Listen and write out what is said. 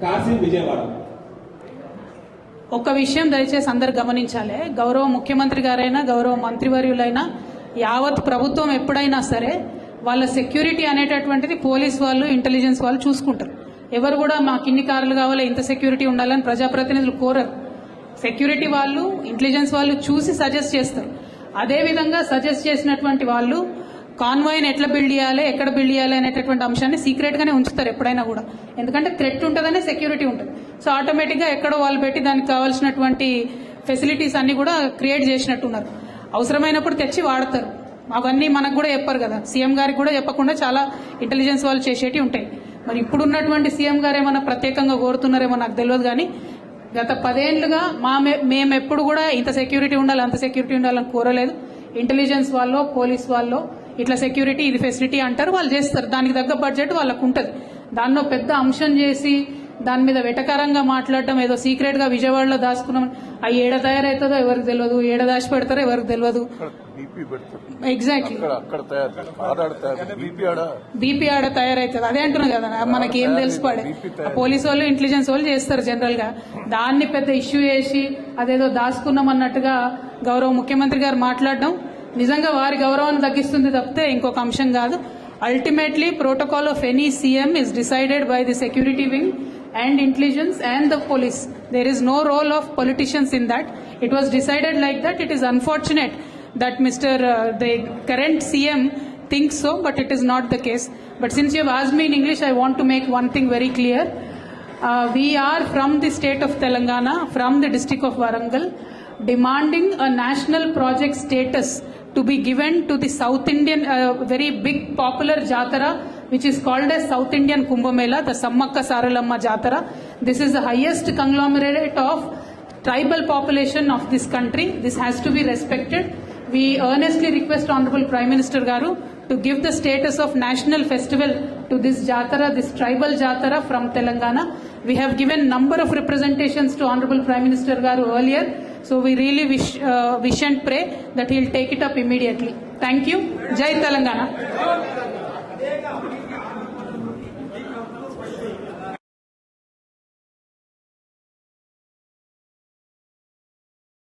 కాశీ విజయవాడ. ఒక్క విషయం దయచేసి అందరు గమనించాలి. గౌరవ ముఖ్యమంత్రి గారైనా గౌరవ మంత్రివర్యులైనా యావత్ ప్రభుత్వం ఎప్పుడైనా సరే వాళ్ళ సెక్యూరిటీ అనేటటువంటిది పోలీస్ వాళ్ళు ఇంటెలిజెన్స్ వాళ్ళు చూసుకుంటారు. ఎవరు కూడా మాకు ఇన్ని కార్లు కావాలి ఇంత సెక్యూరిటీ ఉండాలని ప్రజాప్రతినిధులు కోరరు. సెక్యూరిటీ వాళ్ళు ఇంటెలిజెన్స్ వాళ్ళు చూసి సజెస్ట్ చేస్తారు. అదేవిధంగా సజెస్ట్ చేసినటువంటి వాళ్ళు కాన్వాయ్ని ఎట్లా బిల్డ్ చేయాలి ఎక్కడ బిల్డ్ చేయాలి అనేటటువంటి అంశాన్ని సీక్రెట్ గానే ఉంచుతారు ఎప్పుడైనా కూడా. ఎందుకంటే థ్రెట్ ఉంటుందనే సెక్యూరిటీ ఉంటుంది. సో ఆటోమేటిక్గా ఎక్కడో వాళ్ళు పెట్టి దానికి కావాల్సినటువంటి ఫెసిలిటీస్ అన్ని కూడా క్రియేట్ చేసినట్టున్నారు. అవసరమైనప్పుడు తెచ్చి వాడతారు. అవన్నీ మనకు కూడా చెప్పరు కదా, సీఎం గారికి కూడా చెప్పకుండా చాలా ఇంటెలిజెన్స్ వాళ్ళు చేసేటి ఉంటాయి. మరి ఇప్పుడున్నటువంటి సీఎం గారు ఏమన్నా ప్రత్యేకంగా కోరుతున్నారేమో నాకు తెలియదు. కానీ గత 10 ఏళ్లుగా మేము ఎప్పుడు కూడా ఇంత సెక్యూరిటీ ఉండాలి అంత సెక్యూరిటీ ఉండాలని కోరలేదు. ఇంటెలిజెన్స్ వాళ్ళు పోలీస్ వాళ్ళు ఇట్లా సెక్యూరిటీ ఇది ఫెసిలిటీ అంటారు, వాళ్ళు చేస్తారు. దానికి తగ్గ బడ్జెట్ వాళ్ళకు ఉంటుంది. దానిలో పెద్ద అంశం చేసి దాని మీద వెటకారంగా మాట్లాడటం, ఏదో సీక్రెట్ గా విజయవాడలో దాచుకున్నాం, అవి ఏడ తయారవుతుందో ఎవరికి తెలియదు, ఏడ దాచి పెడతారో ఎవరికి తెలియదు. ఎగ్జాక్ట్లీ బీపీ ఆడ తయారవుతుంది. అదే అంటున్నా కదా, మనకి ఏం తెలిసి పడే పోలీసు వాళ్ళు ఇంటెలిజెన్స్ వాళ్ళు చేస్తారు జనరల్ గా. దాన్ని పెద్ద ఇష్యూ చేసి అదేదో దాచుకున్నాం అన్నట్టుగా గౌరవ ముఖ్యమంత్రి గారు మాట్లాడడం నిజంగా వారి గౌరవాన్ని తగ్గిస్తుంది తప్పితే ఇంకొక అంశం కాదు. Ultimately protocol of any CM is decided by the security wing and intelligence and the police. There is no role of politicians in that. It was decided like that. It is unfortunate that the current CM thinks so, but it is not the case. But since you have asked me in English, I want to make one thing very clear. We are from the state of Telangana, from the district of Warangal, demanding a national project status to be given to the South Indian, very big popular Jatara, which is called as South Indian Kumbh Mela, the Sammakka Saralamma Jatara. This is the highest conglomerate of tribal population of this country. This has to be respected. We earnestly request Honorable Prime Minister Garu to give the status of national festival to this Jatara, this tribal Jatara from Telangana. We have given number of representations to Honorable Prime Minister Garu earlier. So we really wish and pray that he will take it up immediately. Thank you. Jai Telangana.